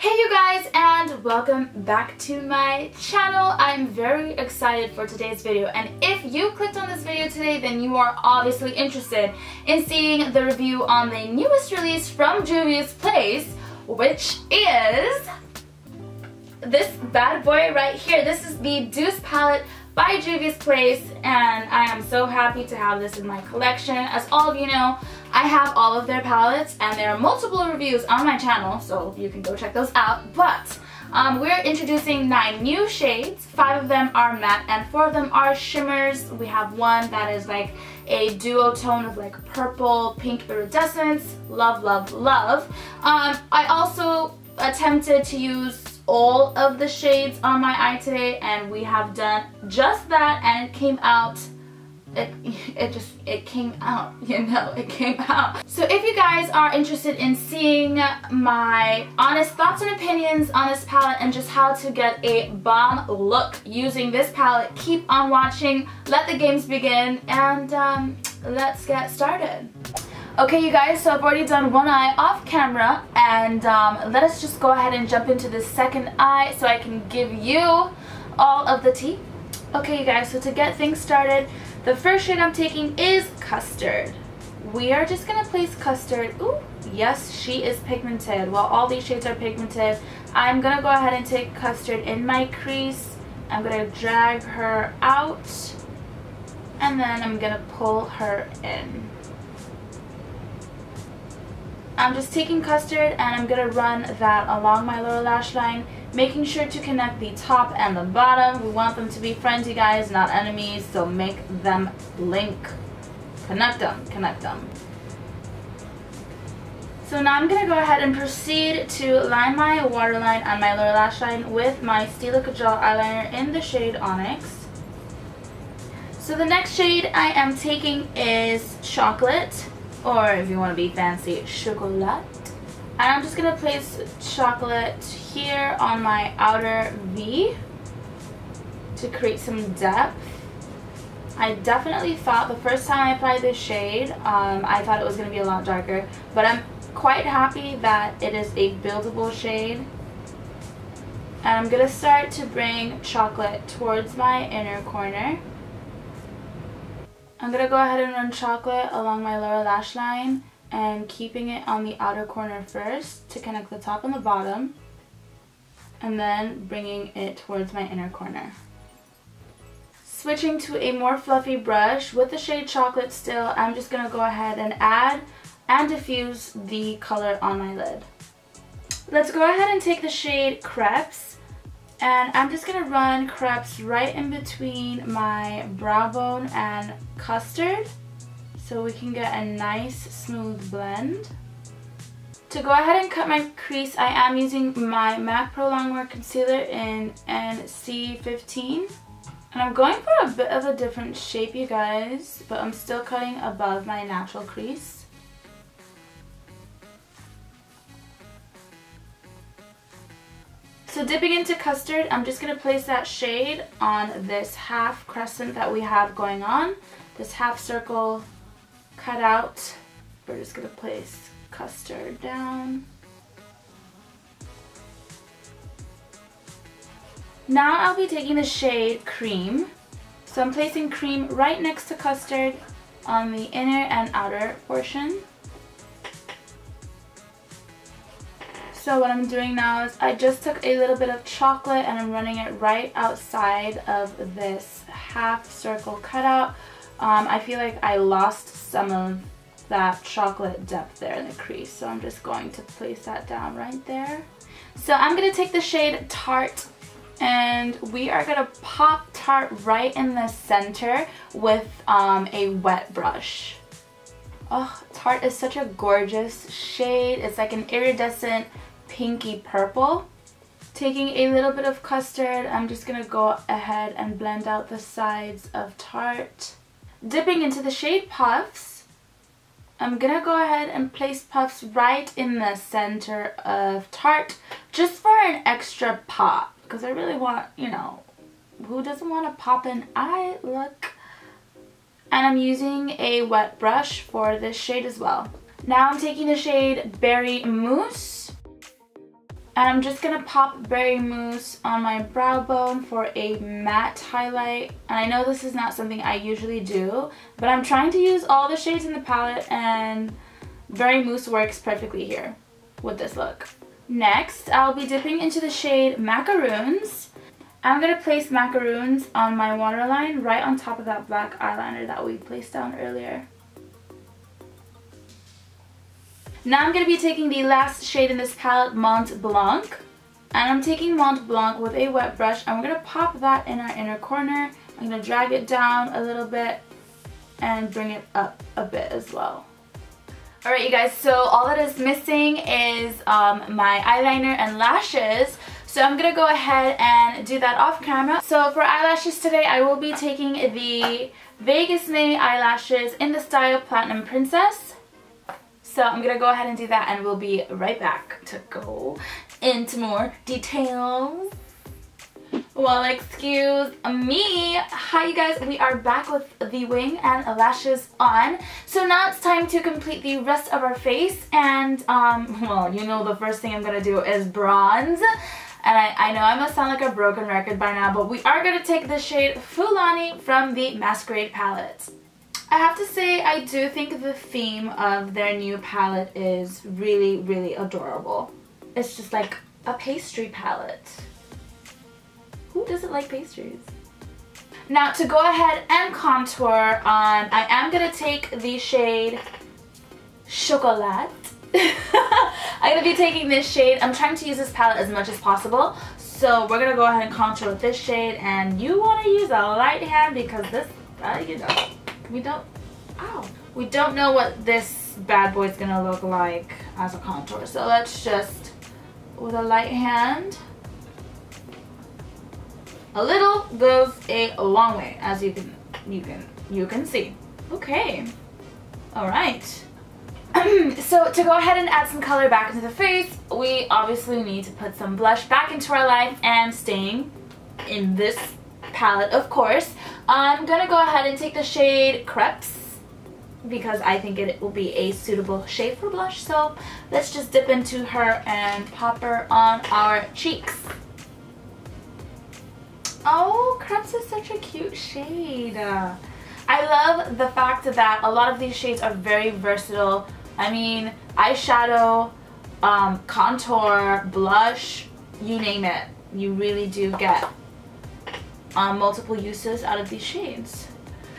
Hey you guys, and welcome back to my channel. I'm very excited for today's video, and if you clicked on this video today, then you are obviously interested in seeing the review on the newest release from Juvia's place, which is this bad boy right here. This is the Douce Palette by Juvia's Place, and I am so happy to have this in my collection. As all of you know, I have all of their palettes, and there are multiple reviews on my channel, so you can go check those out. But we're introducing 9 new shades. 5 of them are matte and 4 of them are shimmers. We have one that is like a duotone of like purple, pink iridescence. Love, love, love. I also attempted to use all of the shades on my eye today, and we have done just that, and it came out. It came out, you know, it came out. So if you guys are interested in seeing my honest thoughts and opinions on this palette and just how to get a bomb look using this palette, keep on watching. Let the games begin, and let's get started. Okay you guys, so I've already done one eye off camera, and let us just go ahead and jump into the second eye so I can give you all of the tea. Okay you guys, so to get things started, the first shade I'm taking is Custard. We are just going to place Custard. Ooh, yes, she is pigmented. Well, all these shades are pigmented. I'm going to go ahead and take Custard in my crease. I'm going to drag her out, and then I'm going to pull her in. I'm just taking Custard, and I'm going to run that along my lower lash line, making sure to connect the top and the bottom. We want them to be friends, you guys, not enemies, so make them link. Connect them, connect them. So now I'm going to go ahead and proceed to line my waterline on my lower lash line with my Stila Kajal eyeliner in the shade Onyx. So the next shade I am taking is Chocolate, or if you want to be fancy, Chocolat. And I'm just going to place Chocolate here on my outer V to create some depth. I definitely thought the first time I applied this shade, I thought it was going to be a lot darker, but I'm quite happy that it is a buildable shade. And I'm going to start to bring Chocolate towards my inner corner. I'm going to go ahead and run Chocolate along my lower lash line, and keeping it on the outer corner first to connect the top and the bottom, and then bringing it towards my inner corner. Switching to a more fluffy brush with the shade Chocolate still, I'm just going to go ahead and add and diffuse the color on my lid. Let's go ahead and take the shade Crepes, and I'm just going to run Crepes right in between my brow bone and Custard, so we can get a nice smooth blend. To go ahead and cut my crease, I am using my MAC Pro Longwear Concealer in NC15. And I'm going for a bit of a different shape, you guys, but I'm still cutting above my natural crease. So dipping into Custard, I'm just going to place that shade on this half crescent that we have going on, this half circle cut out. We're just going to place Custard down. Now I'll be taking the shade Cream. So I'm placing Cream right next to Custard on the inner and outer portion. So what I'm doing now is I just took a little bit of Chocolate and I'm running it right outside of this half circle cutout. I feel like I lost some of that chocolate depth there in the crease, so I'm just going to place that down right there. So I'm going to take the shade Tart, and we are going to pop Tart right in the center with a wet brush. Oh, Tart is such a gorgeous shade. It's like an iridescent pinky purple. Taking a little bit of Custard, I'm just going to go ahead and blend out the sides of Tart. Dipping into the shade Puffs, I'm going to go ahead and place Puffs right in the center of Tart, just for an extra pop, because I really want, you know, who doesn't want a pop in eye look? And I'm using a wet brush for this shade as well. Now I'm taking the shade Berry Mousse, And I'm just going to pop Berry Mousse on my brow bone for a matte highlight. And I know this is not something I usually do, but I'm trying to use all the shades in the palette, and Berry Mousse works perfectly here with this look. Next, I'll be dipping into the shade Macaroons. I'm going to place Macaroons on my waterline right on top of that black eyeliner that we placed down earlier. Now I'm going to be taking the last shade in this palette, Mont Blanc. And I'm taking Mont Blanc with a wet brush, and we're going to pop that in our inner corner. I'm going to drag it down a little bit and bring it up a bit as well. Alright you guys, so all that is missing is my eyeliner and lashes. So I'm going to go ahead and do that off camera. So for eyelashes today, I will be taking the Vegas May eyelashes in the style Platinum Princess. So I'm going to go ahead and do that, and we'll be right back to go into more details. Well, excuse me. Hi you guys, we are back with the wing and lashes on. So now it's time to complete the rest of our face, and well, you know the first thing I'm going to do is bronze. And I know I must sound like a broken record by now, but we are going to take the shade Fulani from the Masquerade palette. I have to say, I do think the theme of their new palette is really, really adorable. It's just like a pastry palette. Who doesn't like pastries? Now to go ahead and contour, I am going to take the shade Chocolat. I'm going to be taking this shade. I'm trying to use this palette as much as possible. So we're going to go ahead and contour with this shade, and you want to use a light hand because this, you know, we don't know what this bad boy is going to look like as a contour. So let's just, with a light hand, a little goes a long way, as you can see. Okay. All right. So to go ahead and add some color back into the face, we obviously need to put some blush back into our life, and staying in this palette, of course, I'm gonna go ahead and take the shade Crepes because I think it will be a suitable shade for blush. So let's just dip into her and pop her on our cheeks. Oh, Crepes is such a cute shade. I love the fact that a lot of these shades are very versatile. I mean, eyeshadow, contour, blush, you name it. You really do get multiple uses out of these shades.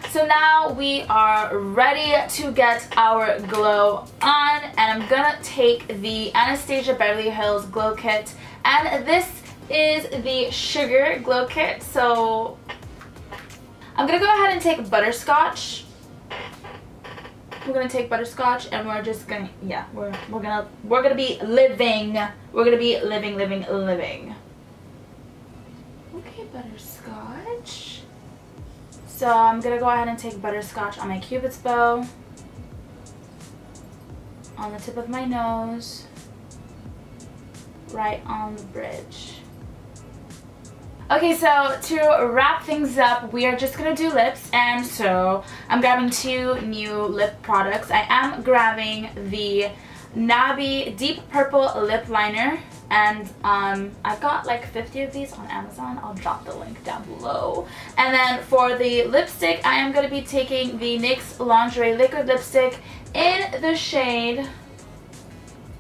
So now we are ready to get our glow on, and I'm gonna take the Anastasia Beverly Hills Glow Kit, and this is the Sugar Glow Kit. So I'm gonna go ahead and take Butterscotch. We're gonna take Butterscotch, and we're just gonna, yeah, we're gonna be living. We're gonna be living. Okay, Butterscotch. So I'm gonna go ahead and take Butterscotch on my Cupid's bow, on the tip of my nose, right on the bridge. Okay, so to wrap things up, we are just going to do lips, and so I'm grabbing two new lip products. I am grabbing the Nabi Deep Purple Lip Liner, and I've got like 50 of these on Amazon. I'll drop the link down below. And then for the lipstick, I am going to be taking the NYX Lingerie Liquid Lipstick in the shade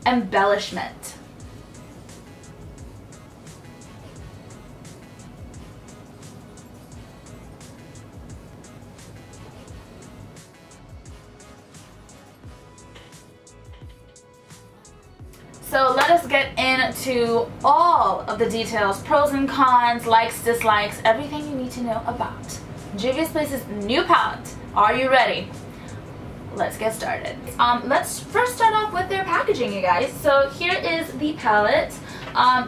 Embellishment. So let us get into all of the details, pros and cons, likes, dislikes, everything you need to know about Juvia's Place's new palette. Are you ready? Let's get started. Let's first start off with their packaging, you guys. So here is the palette.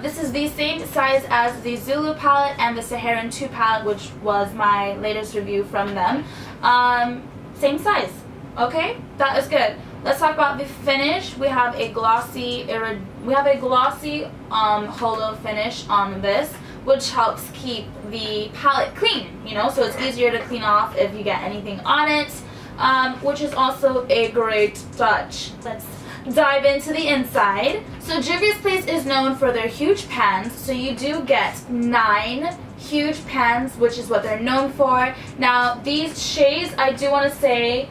This is the same size as the Zulu palette and the Saharan 2 palette, which was my latest review from them. Same size. Okay, that is good. Let's talk about the finish. We have a glossy holo finish on this, which helps keep the palette clean, you know, so it's easier to clean off if you get anything on it, which is also a great touch. Let's dive into the inside. So Juvia's Place is known for their huge pans, so you do get 9 huge pans, which is what they're known for. Now these shades, I do want to say,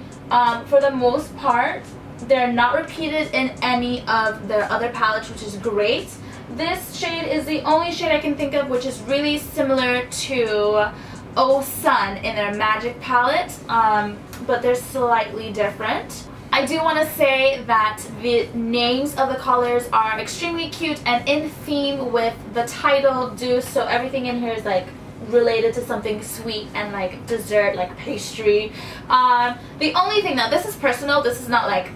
for the most part, they're not repeated in any of their other palettes, which is great. This shade is the only shade I can think of which is really similar to Oh Sun in their Magic palette, but they're slightly different. I do want to say that the names of the colors are extremely cute and in theme with the title, Douce, so everything in here is like related to something sweet and like dessert, like pastry. The only thing, now this is personal, this is not like,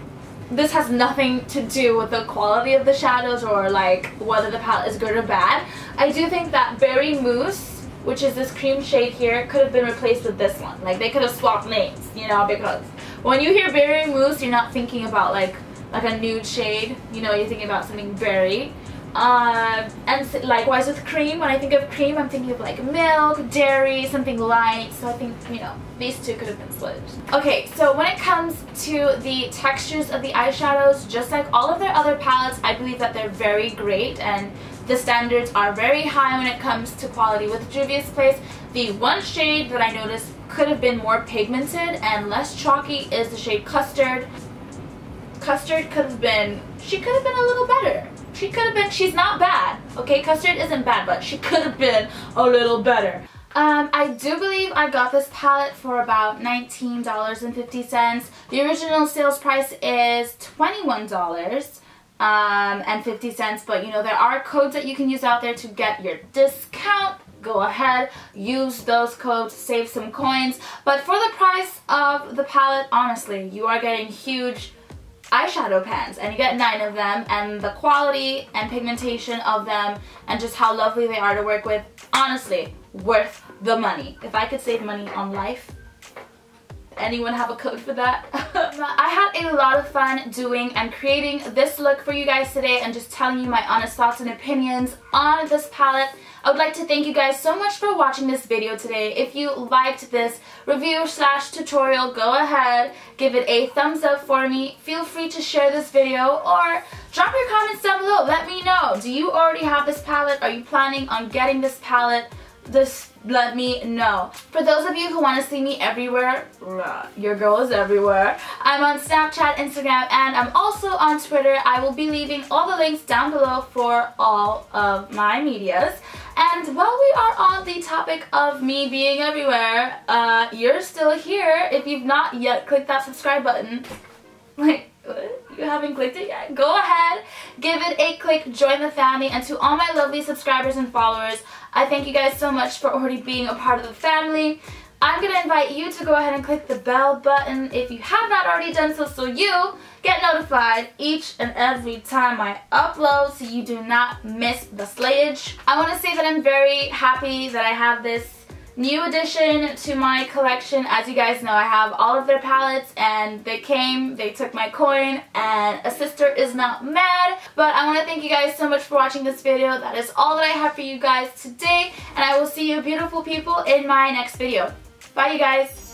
this has nothing to do with the quality of the shadows or like whether the palette is good or bad. I do think that Berry Mousse, which is this cream shade here, could have been replaced with this one. Like they could have swapped names, you know, because when you hear Berry Mousse, you're not thinking about like a nude shade, you know, you're thinking about something berry. And likewise with cream, when I think of cream, I'm thinking of like milk, dairy, something light, so I think, you know, these two could have been switched. Okay, so when it comes to the textures of the eyeshadows, just like all of their other palettes, I believe that they're very great and the standards are very high when it comes to quality. With Juvia's Place, the one shade that I noticed could have been more pigmented and less chalky is the shade Custard. Custard could have been, she could have been a little better. She could have been, she's not bad, okay? Custard isn't bad, but she could have been a little better. I do believe I got this palette for about $19.50. The original sales price is $21.50, but you know, there are codes that you can use out there to get your discount. Go ahead, use those codes, save some coins. But for the price of the palette, honestly, you are getting huge eyeshadow pans and you get 9 of them, and the quality and pigmentation of them and just how lovely they are to work with, honestly, worth the money. If I could save money on life, anyone have a code for that? I had a lot of fun doing and creating this look for you guys today and just telling you my honest thoughts and opinions on this palette. I would like to thank you guys so much for watching this video today. If you liked this review/tutorial, go ahead, give it a thumbs up for me. Feel free to share this video or drop your comments down below. Let me know. Do you already have this palette? Are you planning on getting this palette? Just let me know. For those of you who want to see me everywhere, your girl is everywhere. I'm on Snapchat, Instagram, and I'm also on Twitter. I will be leaving all the links down below for all of my medias. And while we are on the topic of me being everywhere, you're still here. If you've not yet clicked that subscribe button, like, what? You haven't clicked it yet? Go ahead, give it a click, join the family, and to all my lovely subscribers and followers, I thank you guys so much for already being a part of the family. I'm going to invite you to go ahead and click the bell button if you have not already done so, so you get notified each and every time I upload so you do not miss the slayage. I want to say that I'm very happy that I have this new addition to my collection. As you guys know, I have all of their palettes and they took my coin, and a sister is not mad. But I want to thank you guys so much for watching this video. That is all that I have for you guys today, and I will see you beautiful people in my next video. Bye you guys.